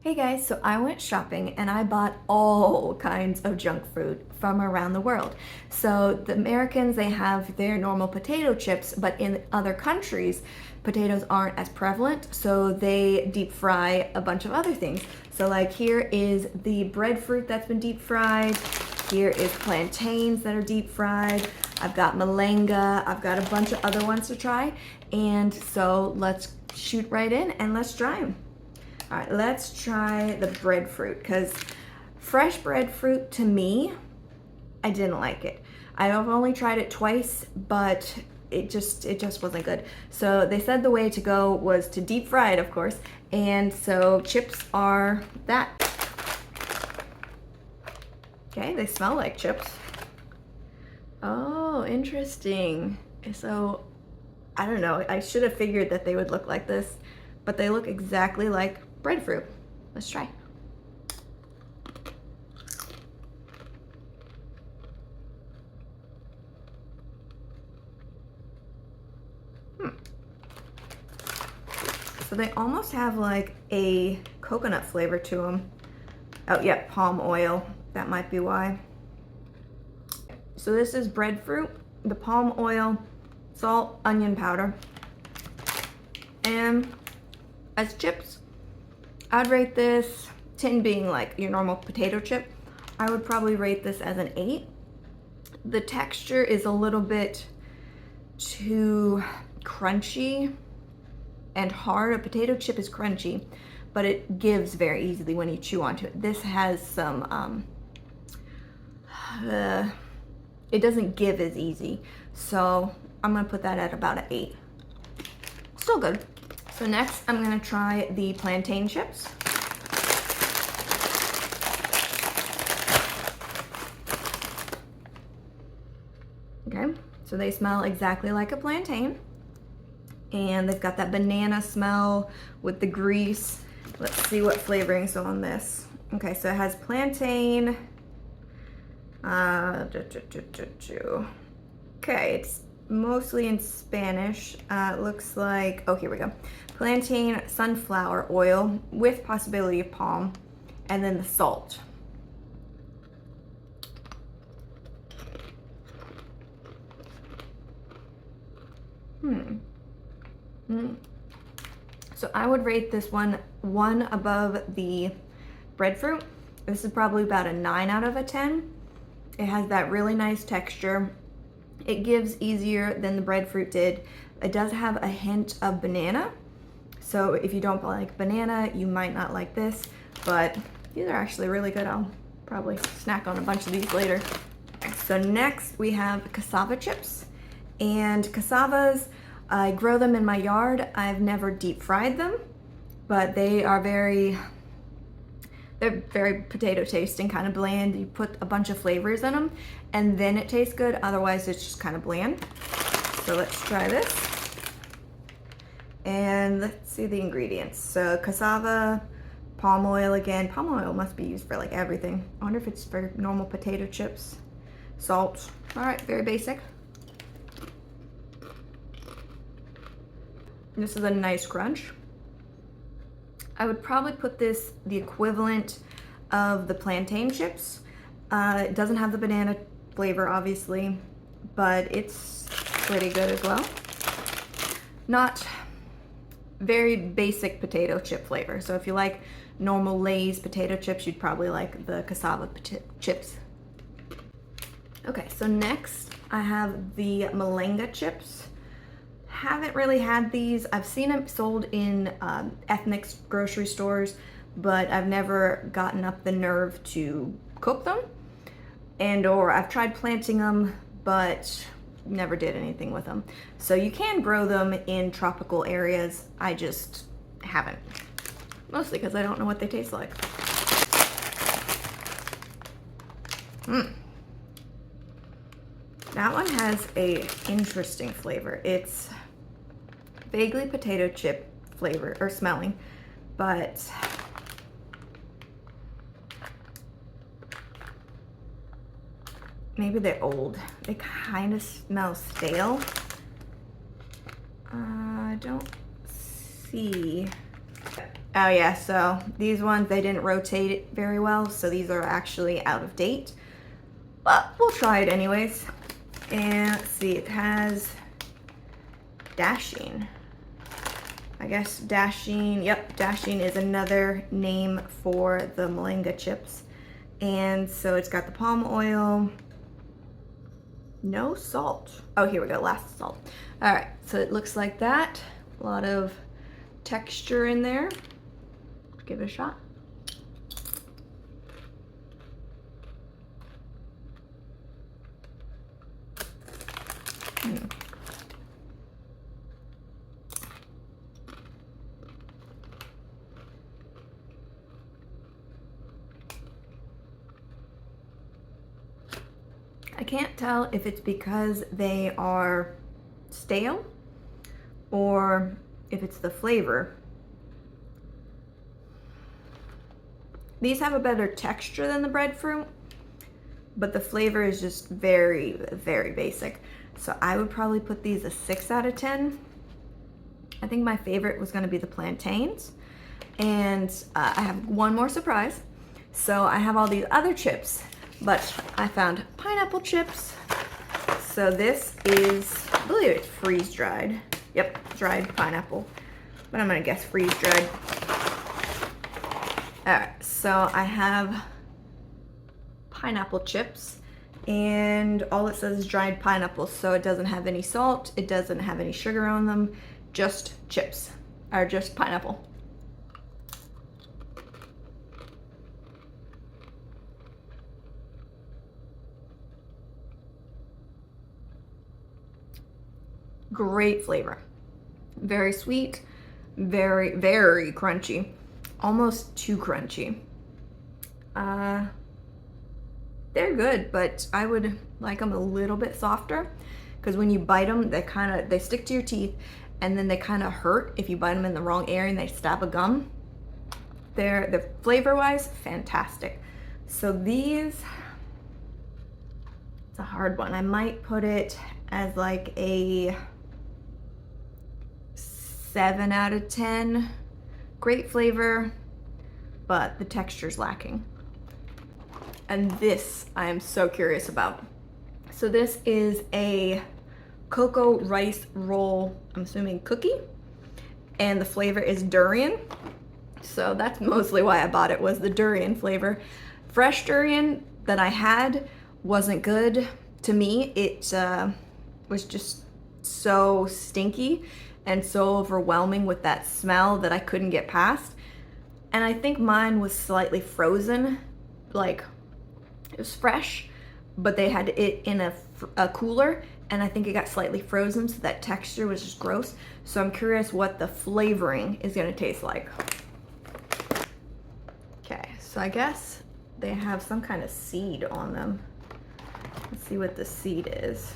Hey guys, so I went shopping and I bought all kinds of junk food from around the world. So the Americans, they have their normal potato chips, but in other countries, potatoes aren't as prevalent, so they deep fry a bunch of other things. So like here is the breadfruit that's been deep fried. Here is plantains that are deep fried. I've got malanga. I've got a bunch of other ones to try. And so let's shoot right in and let's try them. All right, let's try the breadfruit, because fresh breadfruit, to me, I didn't like it. I've only tried it twice, but it just wasn't good. So they said the way to go was to deep fry it, of course, and so chips are that. Okay, they smell like chips. Oh, interesting. So, I don't know, I should have figured that they would look like this, but they look exactly like breadfruit. Let's try. So they almost have like a coconut flavor to them. Oh yeah, palm oil. That might be why. So this is breadfruit, the palm oil, salt, onion powder. And as chips, I'd rate this, 10 being like your normal potato chip, I would probably rate this as an 8. The texture is a little bit too crunchy and hard. A potato chip is crunchy, but it gives very easily when you chew onto it. This has some, it doesn't give as easy. So I'm gonna put that at about an 8. Still good. So next I'm gonna try the plantain chips. Okay, so they smell exactly like a plantain. And they've got that banana smell with the grease. Let's see what flavorings are on this. Okay, so it has plantain. Okay, it's mostly in Spanish. It looks like, oh, here we go. Plantain, sunflower oil with possibility of palm, and then the salt. So I would rate this one above the breadfruit. This is probably about a 9 out of a 10. It has that really nice texture. It gives easier than the breadfruit did. It does have a hint of banana. So if you don't like banana, you might not like this, but these are actually really good. I'll probably snack on a bunch of these later. So next we have cassava chips. And cassavas, I grow them in my yard. I've never deep fried them, but they're very potato tasting, kind of bland. You put a bunch of flavors in them and then it tastes good. Otherwise it's just kind of bland. So let's try this. And let's see the ingredients. So cassava, palm oil again. Palm oil must be used for like everything. I wonder if it's for normal potato chips. Salt. All right, very basic. This is a nice crunch. I would probably put this the equivalent of the plantain chips. It doesn't have the banana flavor, obviously, but it's pretty good as well. Not very basic potato chip flavor. So if you like normal Lay's potato chips, you'd probably like the cassava chips. Okay, so next I have the malanga chips. Haven't really had these. I've seen them sold in ethnic grocery stores, but I've never gotten up the nerve to cook them. Or I've tried planting them, but never did anything with them. So you can grow them in tropical areas. I just haven't. Mostly because I don't know what they taste like. That one has a interesting flavor. It's vaguely potato chip flavor or smelling, but maybe they're old. They kind of smell stale. I don't see Oh yeah, so these ones, they didn't rotate it very well, so these are actually out of date. But we'll try it anyways. And let's see, it has dashing. I guess dashing, yep, dashing is another name for the moringa chips. And so it's got the palm oil, no salt. Oh, here we go, last salt. All right, so it looks like that. A lot of texture in there. Give it a shot. I can't tell if it's because they are stale or if it's the flavor. These have a better texture than the breadfruit, but the flavor is just very, very basic. So I would probably put these a 6 out of 10. I think my favorite was gonna be the plantains. And I have one more surprise. So I have all these other chips, but I found pineapple chips. So this is, I believe it's freeze dried. Yep, dried pineapple, but I'm gonna guess freeze dried. All right, so I have pineapple chips and all it says is dried pineapple. So it doesn't have any salt. It doesn't have any sugar on them, just chips, or just pineapple. Great flavor. Very sweet, very, very crunchy. Almost too crunchy. They're good, but I would like them a little bit softer because when you bite them, they stick to your teeth and then they kind of hurt if you bite them in the wrong area and they stab a gum. They're flavor-wise fantastic. So these, it's a hard one. I might put it as like a 7 out of 10. Great flavor, but the texture's lacking. And this I am so curious about. So this is a cocoa rice roll, I'm assuming cookie, and the flavor is durian. So that's mostly why I bought it, was the durian flavor. Fresh durian that I had wasn't good to me. It was just so stinky and so overwhelming with that smell that I couldn't get past. And I think mine was slightly frozen, like it was fresh, but they had it in a cooler, and I think it got slightly frozen, so that texture was just gross. So I'm curious what the flavoring is gonna taste like. Okay, so I guess they have some kind of seed on them. Let's see what the seed is.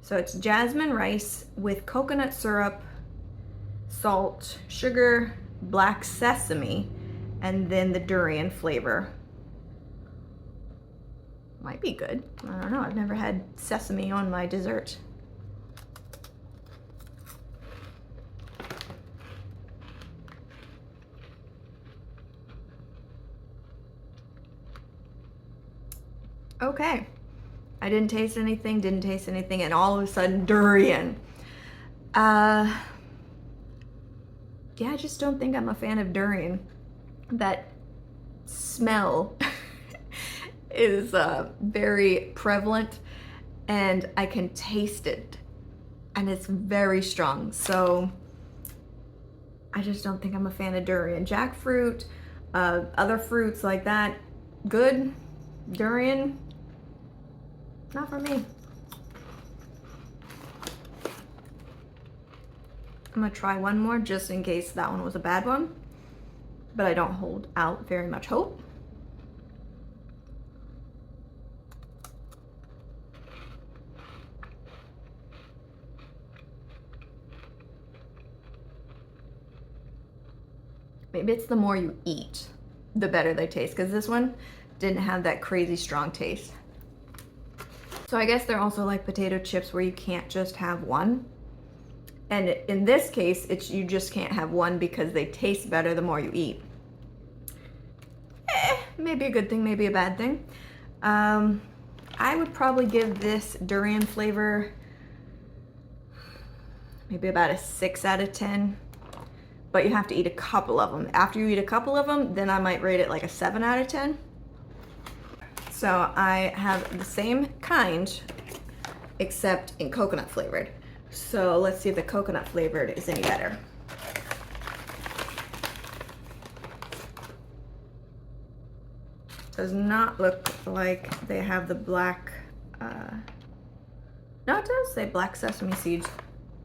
So it's jasmine rice with coconut syrup, salt, sugar, black sesame, and then the durian flavor. Might be good. I don't know, I've never had sesame on my dessert. Okay, I didn't taste anything, and all of a sudden durian. Yeah, I just don't think I'm a fan of durian. That smell is very prevalent, and I can taste it, and it's very strong. So I just don't think I'm a fan of durian. Jackfruit, other fruits like that, good. Durian, not for me. I'm gonna try one more just in case that one was a bad one, but I don't hold out very much hope. Maybe it's the more you eat, the better they taste, because this one didn't have that crazy strong taste. So I guess they're also like potato chips where you can't just have one. And in this case, it's you just can't have one because they taste better the more you eat. Maybe a good thing, maybe a bad thing. I would probably give this durian flavor maybe about a 6 out of 10. But you have to eat a couple of them. After you eat a couple of them, then I might rate it like a 7 out of 10. So I have the same kind, except in coconut flavored. So let's see if the coconut flavored is any better. Does not look like they have the black, no, it does say black sesame seeds.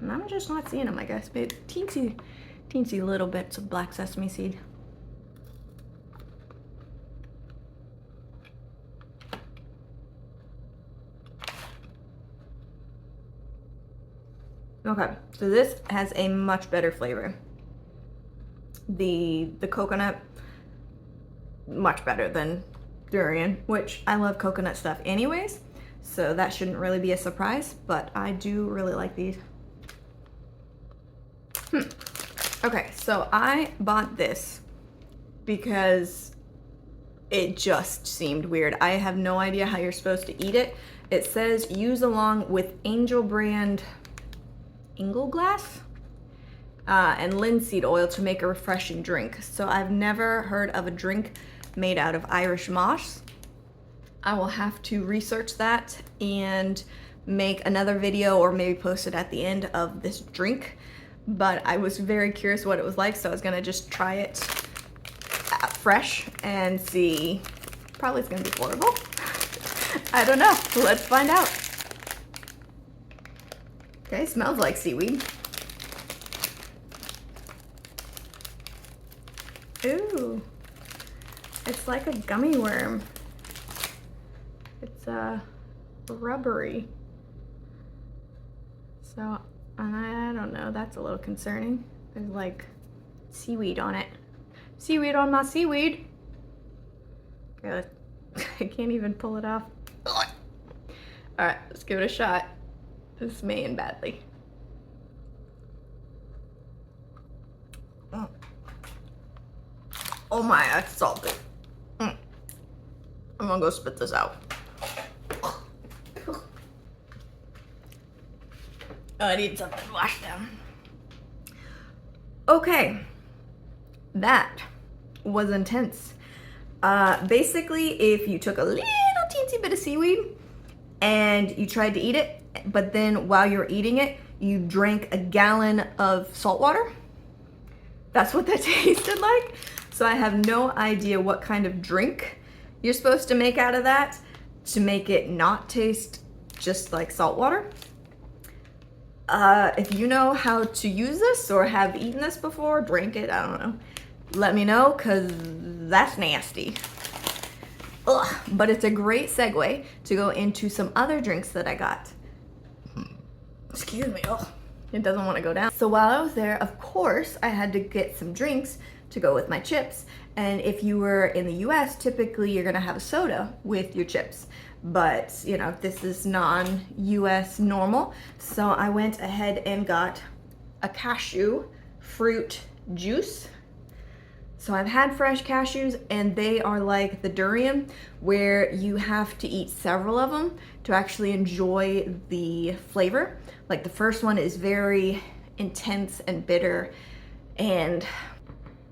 And I'm just not seeing them, I guess. Maybe teensy little bits of black sesame seed. Okay, so this has a much better flavor. The coconut, much better than durian, which I love coconut stuff anyways, so that shouldn't really be a surprise, but I do really like these. Okay, so I bought this because it just seemed weird. I have no idea how you're supposed to eat it. It says use along with Angel brand Glass and linseed oil to make a refreshing drink. So I've never heard of a drink made out of Irish moss. I will have to research that and make another video or maybe post it at the end of this drink. But I was very curious what it was like, so I was gonna just try it fresh and see. Probably it's gonna be horrible. I don't know, let's find out. Okay, smells like seaweed. Ooh, it's like a gummy worm. It's rubbery. So I don't know, that's a little concerning. There's like seaweed on it. Seaweed on my seaweed. Okay, I can't even pull it off. All right, let's give it a shot. This may end badly. Oh my, that's salty. I'm gonna go spit this out. I need something to wash down. Okay, that was intense. Basically, if you took a little teensy bit of seaweed and you tried to eat it, but then while you're eating it, you drank a gallon of salt water, that's what that tasted like. So I have no idea what kind of drink you're supposed to make out of that to make it not taste just like salt water. If you know how to use this or have eaten this before, drank it, I don't know, let me know, because that's nasty. Ugh, but it's a great segue to go into some other drinks that I got. Excuse me, oh, it doesn't want to go down. So while I was there, of course, I had to get some drinks to go with my chips. And if you were in the US, typically you're gonna have a soda with your chips. But, you know, this is non-US normal. So I went ahead and got a cashew fruit juice. So I've had fresh cashews, and they are like the durian, where you have to eat several of them to actually enjoy the flavor. Like the first one is very intense and bitter, and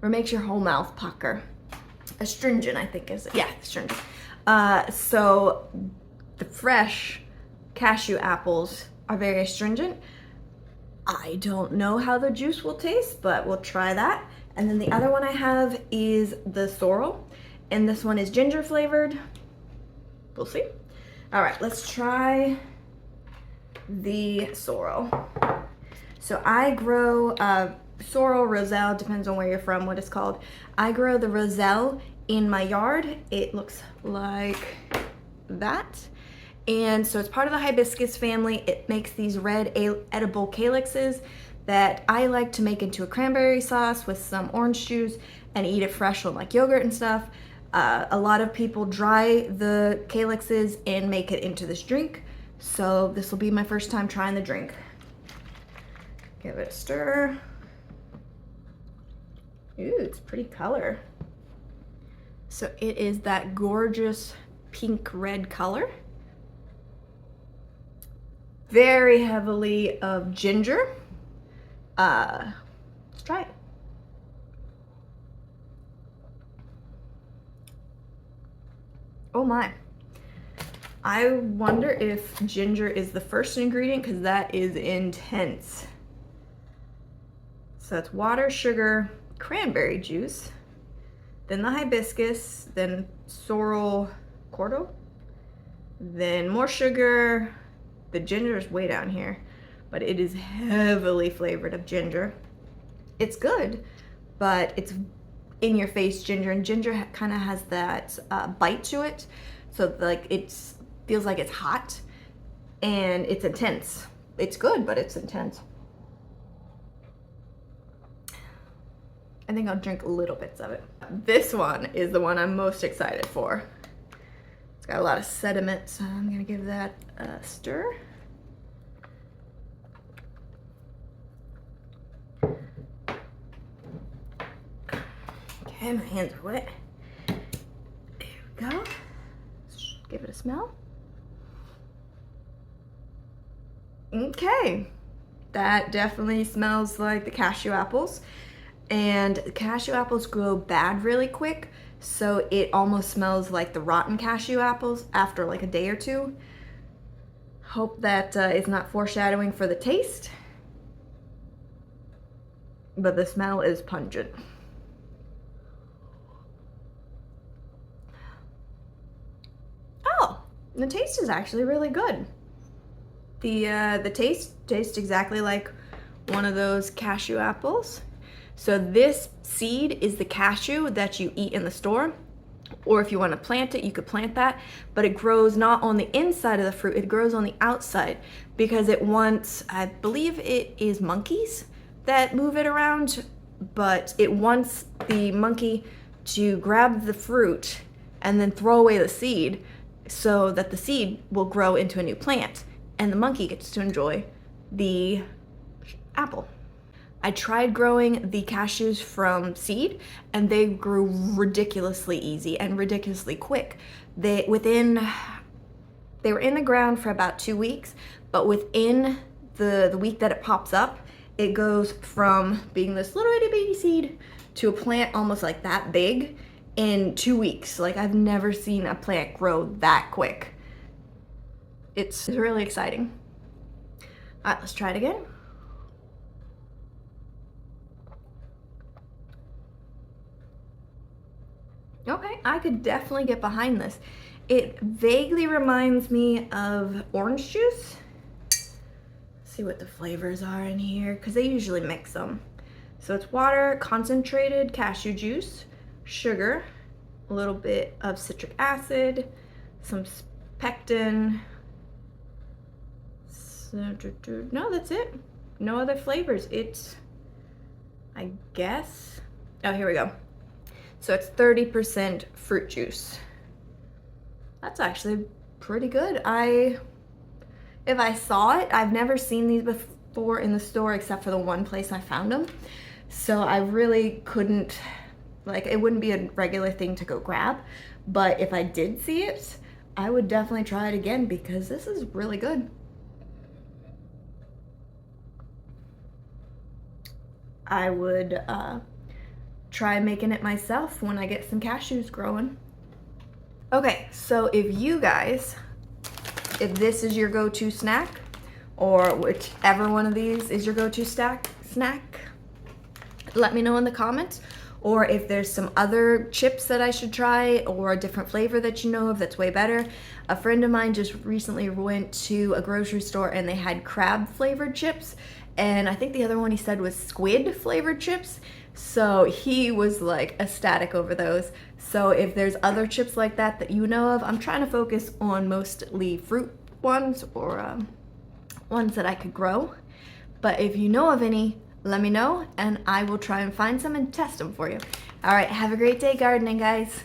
or makes your whole mouth pucker. Astringent, I think is it? Yeah, astringent. So the fresh cashew apples are very astringent. I don't know how the juice will taste, but we'll try that. And then the other one I have is the sorrel, and this one is ginger flavored. We'll see. All right, let's try the sorrel. So I grow sorrel, roselle, depends on where you're from, what it's called. I grow the roselle in my yard. It looks like that. And so it's part of the hibiscus family. It makes these red edible calyxes that I like to make into a cranberry sauce with some orange juice and eat it fresh on like yogurt and stuff. A lot of people dry the calyxes and make it into this drink. So this will be my first time trying the drink. Give it a stir. Ooh, it's pretty color. So it is that gorgeous pink red color. Very heavily of ginger. Let's try it. Oh my. I wonder if ginger is the first ingredient, because that is intense. So it's water, sugar, cranberry juice, then the hibiscus, then sorrel cordo, then more sugar. The ginger is way down here, but it is heavily flavored of ginger. It's good, but it's in your face ginger, and ginger kind of has that bite to it. So like it feels like it's hot and it's intense. It's good, but it's intense. I think I'll drink little bits of it. This one is the one I'm most excited for. It's got a lot of sediment, so I'm gonna give that a stir. Okay, my hands are wet. There we go. Let's give it a smell. Okay, that definitely smells like the cashew apples. And cashew apples grow bad really quick, so it almost smells like the rotten cashew apples after like a day or two. Hope that is not foreshadowing for the taste, but the smell is pungent. Oh, the taste is actually really good. The taste tastes exactly like one of those cashew apples. So this seed is the cashew that you eat in the store, or if you want to plant it, you could plant that, but it grows not on the inside of the fruit, it grows on the outside because it wants, I believe it is monkeys that move it around, but it wants the monkey to grab the fruit and then throw away the seed so that the seed will grow into a new plant and the monkey gets to enjoy the apple. I tried growing the cashews from seed and they grew ridiculously easy and ridiculously quick. They were in the ground for about 2 weeks, but within the week that it pops up, it goes from being this little itty bitty seed to a plant almost like that big in 2 weeks. Like I've never seen a plant grow that quick. It's really exciting. All right, let's try it again. Okay, I could definitely get behind this. It vaguely reminds me of orange juice. Let's see what the flavors are in here, because they usually mix them. So it's water, concentrated cashew juice, sugar, a little bit of citric acid, some pectin. No, that's it. No other flavors. It's, I guess, oh, here we go. So it's 30% fruit juice. That's actually pretty good. If I saw it, I've never seen these before in the store except for the one place I found them. So I really couldn't, like, it wouldn't be a regular thing to go grab. But if I did see it, I would definitely try it again because this is really good. I would try making it myself when I get some cashews growing. Okay, so if this is your go-to snack, or whichever one of these is your go-to snack, let me know in the comments. Or if there's some other chips that I should try, or a different flavor that you know of that's way better. A friend of mine just recently went to a grocery store and they had crab flavored chips, and I think the other one he said was squid flavored chips. So he was like ecstatic over those. So if there's other chips like that that you know of, I'm trying to focus on mostly fruit ones, or ones that I could grow. But if you know of any, let me know and I will try and find some and test them for you. All right, have a great day gardening, guys.